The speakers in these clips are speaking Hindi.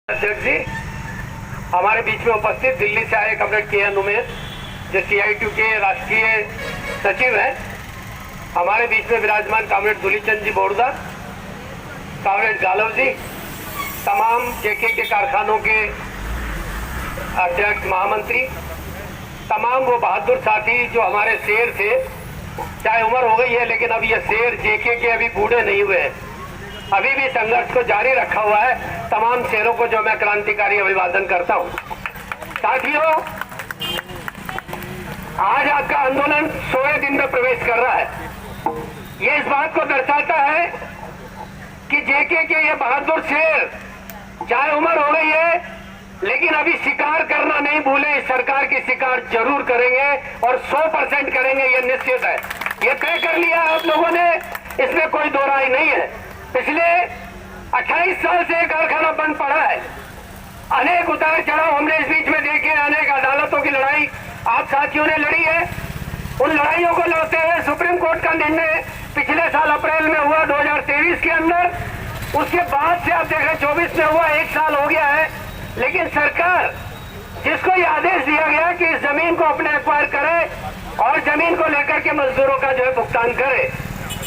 अध्यक्ष जी, हमारे बीच में उपस्थित दिल्ली से आए कॉमरेड के एन उमेश जो CITU के राष्ट्रीय सचिव हैं, हमारे बीच में विराजमान कॉमरेड दुलीचंद जी बोरदा, कॉमरेड गालव जी, तमाम JK के कारखानों के अध्यक्ष महामंत्री, तमाम वो बहादुर साथी जो हमारे शेर थे, चाहे उम्र हो गई है लेकिन अब ये शेर JK के अभी बूढ़े नहीं हुए हैं, अभी भी संघर्ष को जारी रखा हुआ है। तमाम शेरों को जो मैं क्रांतिकारी अभिवादन करता हूं। साथियों, आज आपका आंदोलन 100वें दिन में प्रवेश कर रहा है। ये इस बात को दर्शाता है कि JK के ये बहादुर शेर, चाहे उम्र हो गई है लेकिन अभी शिकार करना नहीं भूले। इस सरकार की शिकार जरूर करेंगे और 100% करेंगे, ये निश्चित है। ये तय कर लिया आप लोगों ने, इसमें कोई दो राय नहीं है। पिछले 28 साल से कारखाना बंद पड़ा है। अनेक उतार चढ़ाव हमने इस बीच में देखे, अनेक अदालतों की लड़ाई आप साथियों ने लड़ी है। उन लड़ाइयों को लड़ते हुए सुप्रीम कोर्ट का निर्णय पिछले साल अप्रैल में हुआ 2023 के अंदर, उसके बाद से आप देखें 24 में हुआ, 1 साल हो गया है। लेकिन सरकार, जिसको ये आदेश दिया गया कि इस जमीन को अपने एक्वायर करे और जमीन को लेकर के मजदूरों का जो है भुगतान करे,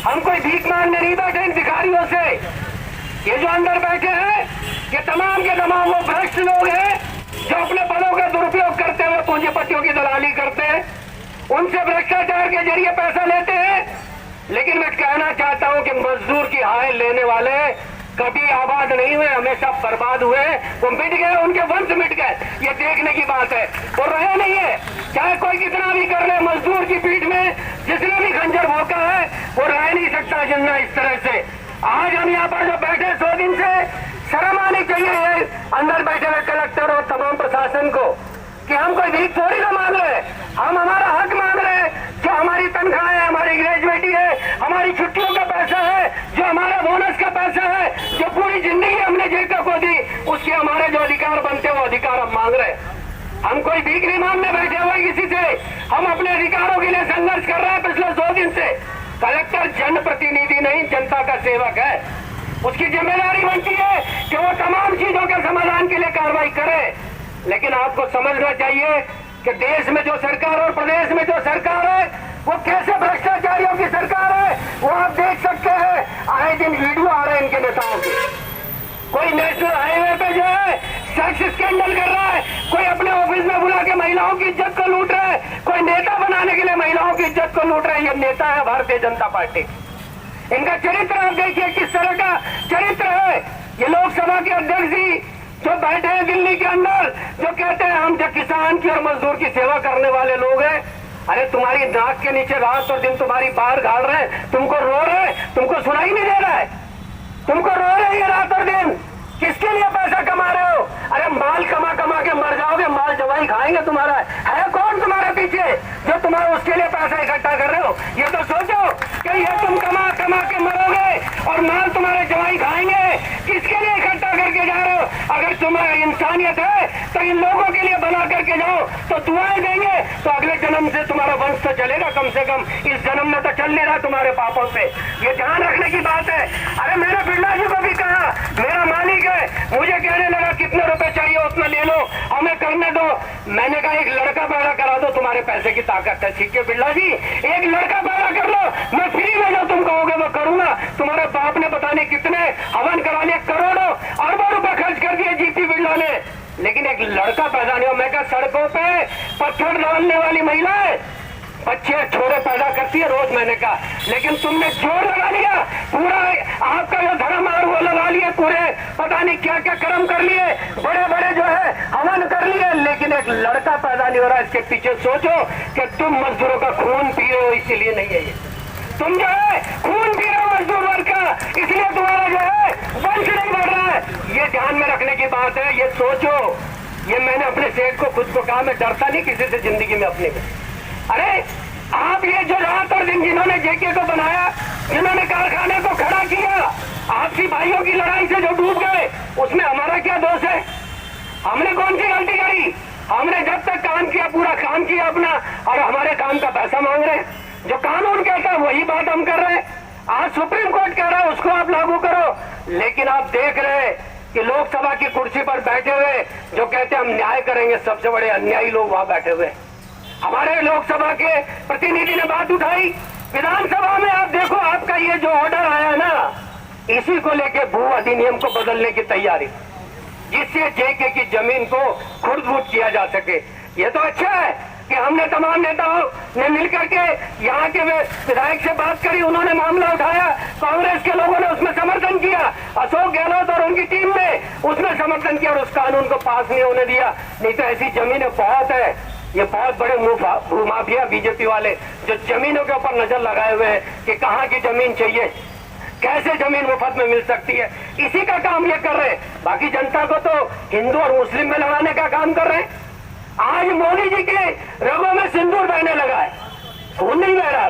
हम कोई भीख मांगने नहीं बैठे इन भिखारियों से। ये जो अंदर बैठे हैं, ये तमाम के तमाम वो भ्रष्ट लोग हैं जो अपने पदों का दुरुपयोग करते हुए पूंजीपतियों की दलाली करते हैं, उनसे भ्रष्टाचार के जरिए पैसा लेते हैं। लेकिन मैं कहना चाहता हूं कि मजदूर की हाय लेने वाले कभी आबाद नहीं हुए, हमेशा बर्बाद हुए। वो मिट गए, उनके वंश मिट गए, ये देखने की बात है। वो रहे नहीं है, चाहे कोई कितना भी कर ले, मजदूर की पीठ में जिसने भी खंजर भोंका है वो रह नहीं सकता जिंदा इस तरह से। आज हम यहाँ पर जो बैठे 100 दिन से, शर्म आनी चाहिए ये अंदर बैठे हुए कलेक्टर और तमाम प्रशासन को कि हम कोई भीख थोड़ी ना मांग रहे, हम हमारा हक मांग रहे हैं। जो हमारी तनख्वाह है, हमारी ग्रेजुएटी है, हमारी छुट्टियों का पैसा है, जो हमारा बोनस का पैसा है, जो पूरी जिंदगी हमने JK को दी, उसके हमारे जो अधिकार बनते हैं वो अधिकार हम मांग रहे हैं। हम कोई भीख नहीं मांगने बैठे हुए किसी से, हम अपने अधिकारों के लिए संघर्ष कर रहे हैं पिछले 100 दिन से। कलेक्टर जनप्रतिनिधि नहीं, जनता का सेवक है। उसकी जिम्मेदारी बनती है कि वो तमाम चीजों के समाधान के लिए कार्रवाई करे। लेकिन आपको समझना चाहिए कि देश में जो सरकार और प्रदेश में जो सरकार है वो कैसे भ्रष्टाचारियों की सरकार है, वो आप देख सकते हैं। आए दिन वीडियो आ रहे हैं इनके नेताओं के। कोई नेशनल हाईवे पे जो है सेक्स स्कैंडल कर रहा है, कोई अपने ऑफिस में बुला के महिलाओं की इज्जत को लूट रहा है, कोई नेता बनाने के लिए महिलाओं की इज्जत को लूट रहा है। ये नेता है भारतीय जनता पार्टी। इनका चरित्र आप देखिए किस तरह का चरित्र है। ये लोकसभा के अध्यक्ष जी जो बैठे हैं दिल्ली के अंदर, जो कहते हैं हम जो किसान की और मजदूर की सेवा करने वाले लोग हैं। अरे तुम्हारी नाक के नीचे रात और दिन तुम्हारी बाहर गाड़ रहे हैं, तुमको रो रहे हैं, तुमको सुनाई नहीं दे रहा है, तुमको रो रहे हैं रात और दिन। किसके लिए पैसा कमा रहे हो? अरे माल कमा कमा के मर जाओगे, माल जवाई खाएंगे तुम्हारा। है कौन तुम्हारे पीछे जो तुम्हारा उसके लिए पैसा इकट्ठा कर रहे हो? ये तो सोचो कि ये तुम कमा कमा के मरोगे और माल तुम्हारे जवाई खाएंगे। किसके लिए इकट्ठा करके जा रहे हो? अगर तुम्हारी इंसानियत है तो इन लोगों के लिए बना करके जाओ, तो दुआएं देंगे तो अगले जन्म से तुम्हारा वंश तो चलेगा। कम से कम इस जन्म में तो चल नहीं रहा तुम्हारे पापों से। ये ध्यान रखने की बात है। अरे मैंने बिरला जी को भी कहा, मेरा मालिक है, मुझे कहने लगा कितने रुपए चाहिए उतना ले लो, हमें करने दो। मैंने कहा एक लड़का पैदा करा दो, तुम्हारे पैसे की ताकत है। ठीक है बिरला जी, एक लड़का पैदा कर लो, मैं फ्री में जो तुम कहोगे वो करूंगा। तुम्हारे बाप ने पता नहीं कितने हवन करा लिए, करोड़ों अरबों रुपए खर्च कर दिए GP बिरला ने, लेकिन एक लड़का पैदा नहीं हो। मैं कहा सड़कों पे पत्थर डालने वाली महिलाएं बच्चे छोरे पैदा करती है रोज, मैंने कहा, लेकिन तुमने जोर लगा लिया, पूरा आपका जो धर्म है वो लगा लिए, पूरे पता नहीं क्या क्या कर्म कर लिए, बड़े बड़े जो है हवन कर लिए, लेकिन एक लड़का पैदा नहीं हो रहा। इसके पीछे सोचो कि तुम मजदूरों का खून पी रहे हो, इसीलिए नहीं है ये। तुम जो है खून पी रहे हो मजदूर वर्ग का, इसलिए तुम्हारा जो है वंश नहीं बढ़ रहा है। ये ध्यान में रखने की बात है, ये सोचो। ये मैंने अपने सेठ को खुद को कहा, मैं डरता नहीं किसी से जिंदगी में अपने में। अरे आप ये जो रात और दिन जिन्होंने JK को बनाया, जिन्होंने कारखाने को खड़ा किया, आपसी भाइयों की लड़ाई से जो डूब गए, उसमें हमारा क्या दोष है? हमने कौन सी गलती करी? हमने जब तक काम किया, पूरा काम किया अपना, और हमारे काम का पैसा मांग रहे हैं। जो कानून कहता है वही बात हम कर रहे हैं। आज सुप्रीम कोर्ट कह रहा है उसको आप लागू करो, लेकिन आप देख रहे हैं कि लोकसभा की कुर्सी पर बैठे हुए जो कहते हैं हम न्याय करेंगे, सबसे बड़े अन्यायी लोग वहां बैठे हुए। हमारे लोकसभा के प्रतिनिधि ने बात उठाई, विधानसभा में आप देखो आपका ये जो ऑर्डर आया ना, इसी को लेके भू अधिनियम को बदलने की तैयारी, जिससे जेके की जमीन को खुर्द-बुर्द किया जा सके। ये तो अच्छा है कि हमने तमाम नेताओं ने मिलकर के यहाँ के विधायक से बात करी, उन्होंने मामला उठाया, कांग्रेस के लोगों ने उसमें समर्थन किया, अशोक गहलोत और उनकी टीम ने उसमें समर्थन किया और उस कानून को पास नहीं होने दिया। नहीं तो ऐसी जमीनें बहुत है, ये बहुत बड़े भूमाफिया बीजेपी वाले जो जमीनों के ऊपर नजर लगाए हुए हैं कि कहाँ की जमीन चाहिए, कैसे जमीन मुफ्त में मिल सकती है, इसी का काम ये कर रहे हैं। बाकी जनता को तो हिंदू और मुस्लिम में लड़ाने का काम कर रहे हैं। आज मोदी जी के रगों में सिंदूर बहने लगा है, खून नहीं बह रहा,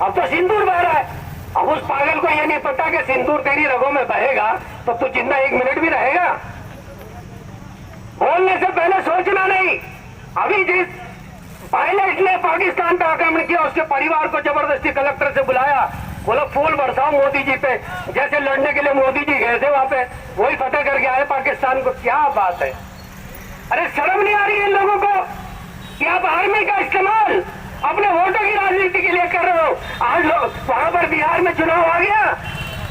अब तो सिंदूर बह रहा है। अब उस पागल को ये नहीं पता कि सिंदूर तेरी रगों में बहेगा तो तू जिंदा 1 मिनट भी रहेगा। बोलने से पहले सोचना नहीं। अभी जिस पायलट ने पाकिस्तान पे आक्रमण किया उसके परिवार को जबरदस्ती कलेक्टर से बुलाया, बोला फूल बरसाओ मोदी जी पे, जैसे लड़ने के लिए मोदी जी गए थे वहां पे, वही फतेह करके आए पाकिस्तान को। क्या बात है, अरे शर्म नहीं आ रही है इन लोगों को कि आप आर्मी का इस्तेमाल अपने वोटों की राजनीति के लिए कर रहे हो। आज लोग वहां पर बिहार में चुनाव आ गया,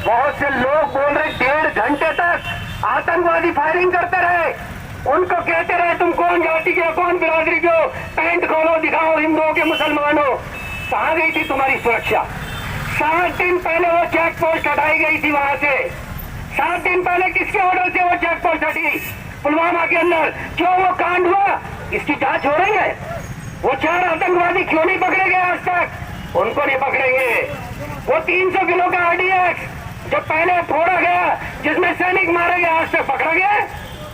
बहुत से लोग बोल रहे 1.5 घंटे तक आतंकवादी फायरिंग करते रहे, उनको कहते रहे तुम कौन जाति के हो, कौन बिरादरी के हो, पैंट खोलो दिखाओ हिंदुओं के मुसलमानों। कहां गई थी तुम्हारी सुरक्षा? 7 दिन पहले वो चेक पोस्ट हटाई गई थी वहां से। 7 दिन पहले किसके ऑर्डर से वो चेक पोस्ट हटी? पुलवामा के अंदर क्यों वो कांड हुआ, इसकी जांच हो रही है। वो 4 आतंकवादी क्यों नहीं पकड़े गए आज तक? उनको नहीं पकड़ेंगे। वो 300 किलो का आरडीएक्स जो पहले फोड़ा गया, जिसमें सैनिक मारे गए, आज तक पकड़ा गया?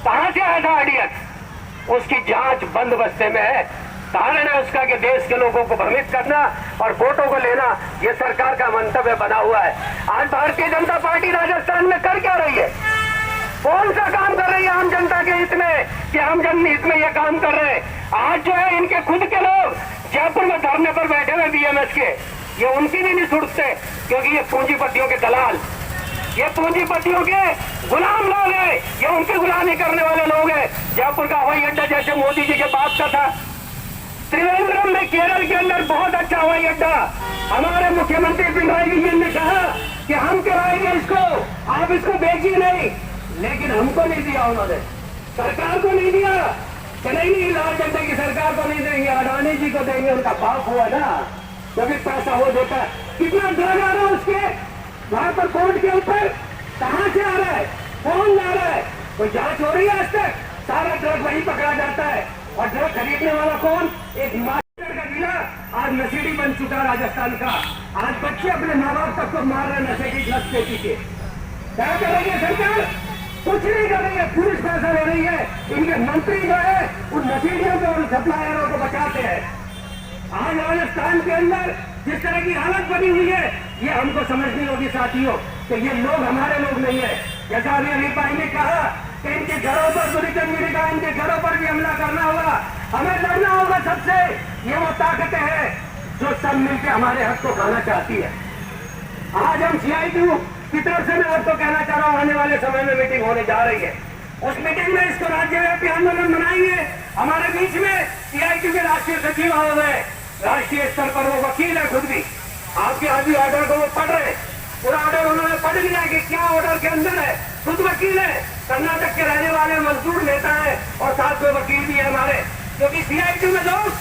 कहां से आया था आरडीएक्स? उसकी जांच बंद बस्ते में है। कारण है उसका कि देश के लोगों को भ्रमित करना और वोटों को लेना, ये सरकार का मंतव्य बना हुआ है। आज भारतीय जनता पार्टी राजस्थान में कर क्या रही है? कौन सा काम कर रही है आम जनता के हित में कि आम जन हित में ये काम कर रहे हैं? आज जो है इनके खुद के लोग जयपुर में धरने पर बैठे हुए बीएमएस के, ये उनकी भी नहीं सुनते, क्योंकि ये पूंजीपतियों के दलाल, ये पूंजीपतियों के गुलाम लोग हैं, ये उनकी गुलामी करने वाले लोग हैं। जयपुर का हवाई अड्डा जैसे मोदी जी के बाप का था, त्रिवेंद्रम में केरल के अंदर बहुत अच्छा हवाई अड्डा, हमारे मुख्यमंत्री पिनराई विजयन ने कहा कि हम कराएंगे इसको, आप इसको बेचिए नहीं, लेकिन हमको नहीं दिया उन्होंने, सरकार को नहीं दिया। नहीं, लाल जनता की सरकार को नहीं देंगे, अडानी जी को देंगे, उनका बाप हुआ ना, जब पैसा वो देता है। कितना ड्रग आ रहा है उसके वहां पर कोर्ट के ऊपर, कहां से आ रहा है, कौन ला रहा है, कोई जांच हो रही है आज तक? सारा ड्रग वही पकड़ा जाता है। और ड्रग खरीदने वाला कौन? एक हिमाचल का जिला आज नशेड़ी बन चुका राजस्थान का। आज बच्चे अपने माँ बाप तक को मार रहे नशे की लत के पीछे। क्या करेंगे सरकार? कुछ नहीं करेंगे, पुलिस पैसा ले रही है, इनके मंत्री जो है उन नशेड़ियों को और सप्लायरों को बचाते हैं। आज राजस्थान के अंदर जिस तरह की हालत बनी हुई है, ये हमको समझनी होगी साथियों कि ये लोग हमारे लोग नहीं है। जैसा अभी अनिल भाई ने कहा कि इनके घरों पर दुरीचंद गिरी का, इनके घरों पर भी हमला करना होगा, हमें लड़ना होगा सबसे। ये वो ताकतें हैं जो सब मिलकर हमारे हक को खाना चाहती है। आज हम CITU की तरफ से मैं आपको कहना चाह रहा हूँ, आने वाले समय में मीटिंग होने जा रही है। उस मीटिंग में इसको राज्यव्यापी आंदोलन बनाएंगे। हमारे बीच में CITU के राष्ट्रीय सचिव आए हुए, राष्ट्रीय स्तर पर वो वकील है खुद भी, आपके आदि ऑर्डर को वो पढ़ रहे, पूरा ऑर्डर उन्होंने पढ़ लिया कि क्या ऑर्डर के अंदर है, खुद वकील है, कर्नाटक के रहने वाले मजदूर नेता है और साथ में वकील भी है हमारे। क्योंकि CITU में लोग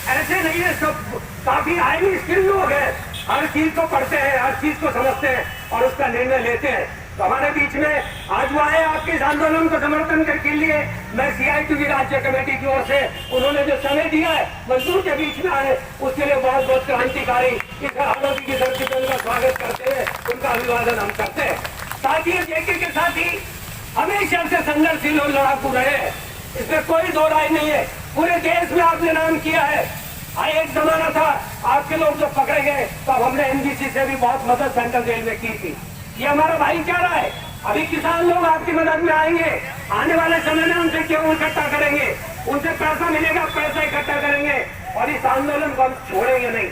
ऐसे नहीं है, सब काफी हाईली स्किल लोग हैं, हर चीज को पढ़ते हैं, हर चीज को समझते हैं और उसका निर्णय लेते हैं। तो हमारे बीच में आज वो आए आपके इस आंदोलन को समर्थन के लिए। मैं CITU की राज्य कमेटी की ओर से उन्होंने जो समय दिया है मजदूर के बीच में आए, उसके लिए बहुत बहुत क्रांतिकारी इस आलोची की धरती पर उनका स्वागत करते हैं, उनका अभिवादन हम करते हैं। साथ ही JK के साथ ही हमेशा से संघर्षशील और लड़ाकू रहे, इसमें कोई दो राय नहीं है। पूरे देश में आपने नाम किया है। एक जमाना था आपके लोग जो पकड़े गए तो अब हमने NBC से भी बहुत मदद सेंट्रल जेल में की थी। ये हमारा भाईचारा है। अभी किसान लोग आपकी मदद में आएंगे, आने वाले समय में उनसे क्यों इकट्ठा करेंगे, उनसे पैसा मिलेगा, पैसा इकट्ठा करेंगे और इस आंदोलन को हम छोड़ेंगे नहीं।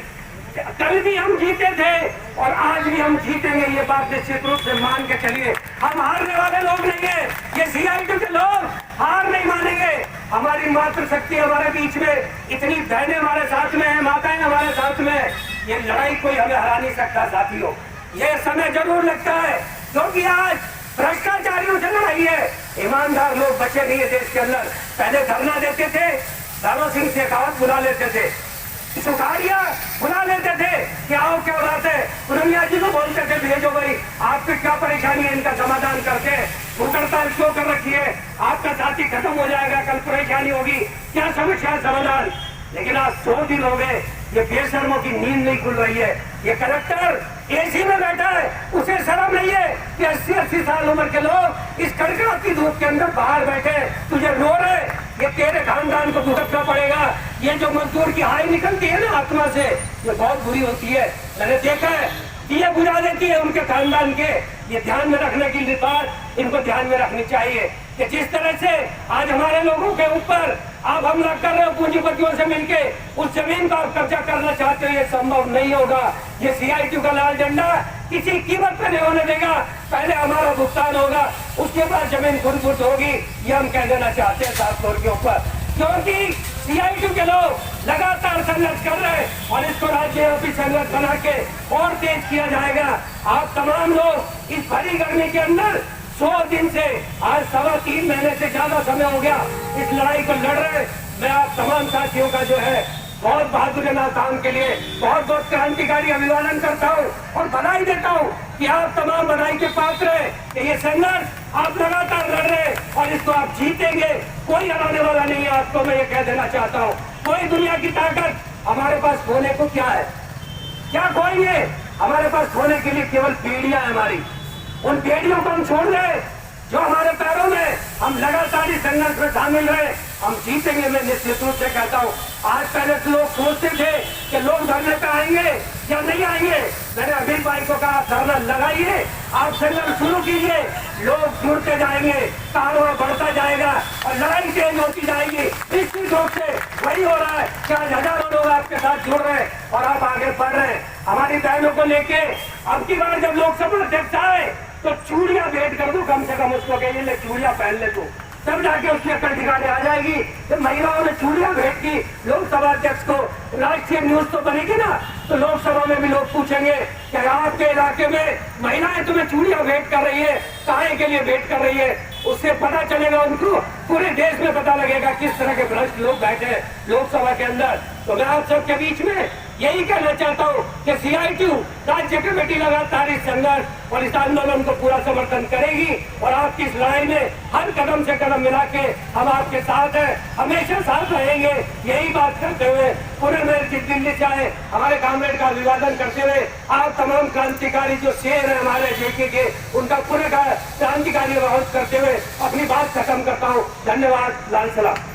कल भी हम जीते थे और आज भी हम जीतेंगे, ये बात निश्चित रूप से मान के चलिए। हम हारने वाले लोग नहीं है, ये CITU के लोग हार नहीं मानेंगे। हमारी मातृशक्ति हमारे बीच में, इतनी बहनें हमारे साथ में है, माताएं हमारे साथ में है। ये लड़ाई कोई हमें हरा नहीं सकता साथियों। ये समय जरूर लगता है क्योंकि आज भ्रष्टाचारियों से लड़ाई है, ईमानदार लोग बचे नहीं है देश के अंदर। पहले धरना देते थे, दारा सिंह शेखावत बुला लेते थे, सुखाड़िया बुला लेते थे कि आओ क्या बात है, पुरनिया जी को बोलते थे भेजो भाई, आपकी क्या परेशानी है, इनका समाधान करके भूख हड़ताल क्यों कर रखी है, आपका साथी खत्म हो जाएगा, कल परेशानी होगी, क्या समस्या है समाधान। लेकिन आज 100 दिन हो गए, ये बेशर्मों की नींद नहीं खुल रही है। ये कलेक्टर AC में बैठा है, उसे शर्म नहीं है कि 80-80 साल उम्र के लोग इस कड़कड़ाती धूप के अंदर बाहर बैठे तुझे रो रहे, ये तेरे खानदान को भुगतना पड़ेगा। ये जो मजदूर की हाई निकलती है ना आत्मा से, ये बहुत बुरी होती है। मैंने देखा है, दिए बुझा देती है उनके खानदान के। ये ध्यान में रखने की बात इनको ध्यान में रखनी चाहिए कि जिस तरह से आज हमारे लोगों के ऊपर आप हमला कर रहे हो पूंजीपतियों से मिलके, उस जमीन का आप कब्जा करना चाहते हो, ये संभव नहीं होगा। ये CITU का लाल झंडा किसी कीमत पे नहीं होने देगा। पहले हमारा भुगतान होगा, उसके बाद जमीन खुद खुद होगी, ये हम कह देना चाहते हैं 7 फ्लोर के ऊपर। क्योंकि CITU के लोग लगातार संघर्ष कर रहे हैं और इसको राज्यव्यापी संघर्ष बना के और तेज किया जाएगा। आप तमाम लोग इस भरी गर्मी के अंदर 100 दिन से आज 3.25 महीने से ज्यादा समय हो गया इस लड़ाई को लड़ रहे। मैं आप तमाम साथियों का जो है बहुत बहादुरी ना काम के लिए बहुत बहुत क्रांतिकारी अभिवादन करता हूँ और बधाई देता हूँ कि आप तमाम बधाई के पात्र हैं कि ये संघर्ष आप लगातार लड़ रहे हैं और इसको आप जीतेंगे। कोई हराने वाला नहीं है आपको, मैं ये कह देना चाहता हूँ। कोई दुनिया की ताकत हमारे पास खोने को क्या है, क्या खोएंगे? हमारे पास खोने के लिए केवल पीढ़ियां है हमारी, उन पीढ़ियों को हम छोड़ रहे जो हमारे पैरों में। हम लगातार इस संघर्ष में शामिल रहे, हम जीतेंगे, मैं निश्चित रूप से कहता हूँ। आज पहले तो लोग सोचते थे कि लोग धरने पे आएंगे या नहीं आएंगे। मैंने अमीर भाई को कहा धरना लगाइए, आप संघर्ष शुरू कीजिए, लोग जुड़ते जाएंगे, कारवां बढ़ता जाएगा और लड़ाई तेज होती जाएगी। निश्चित रूप से वही हो रहा है कि आज हजारों लोग आपके साथ जुड़ रहे हैं और आप आगे बढ़ रहे हैं। हमारी बहनों को लेके अब की बार जब लोकसभा अध्यक्ष आए तो चूड़ियां भेंट कर दो, कम से कम उसको कहिए ले चूड़ियां पहन ले तू, तब जाके उसकी अकल ठिकाने आ जाएगी। जब महिलाओं ने चूड़ियां भेंट की लोकसभा अध्यक्ष को, राष्ट्रीय न्यूज तो बनेगी ना, तो लोकसभा में भी लोग पूछेंगे कि आपके इलाके में महिलाएं तुम्हें चूड़ियां भेंट कर रही है, काहे के लिए भेंट कर रही है। उससे पता चलेगा उनको, पूरे देश में पता लगेगा किस तरह के भ्रष्ट लोग बैठे हैं लोकसभा के अंदर। तो मैं आप सबके बीच में यही कहना चाहता हूँ कि CITU राज्य कमेटी लगातार इस संघर्ष और इस आंदोलन को पूरा समर्थन करेगी और आपकी इस लड़ाई में हर कदम से कदम मिला के हम आपके साथ हैं, हमेशा साथ रहेंगे। यही बात करते हुए पूरे मेरे दिल्ली से आए हमारे कामरेड का अभिवादन करते हुए आप तमाम क्रांतिकारी जो शेर है हमारे JK के, उनका पूरे का क्रांतिकारी आवाज करते हुए अपनी बात खत्म करता हूँ। धन्यवाद। लाल सलाम।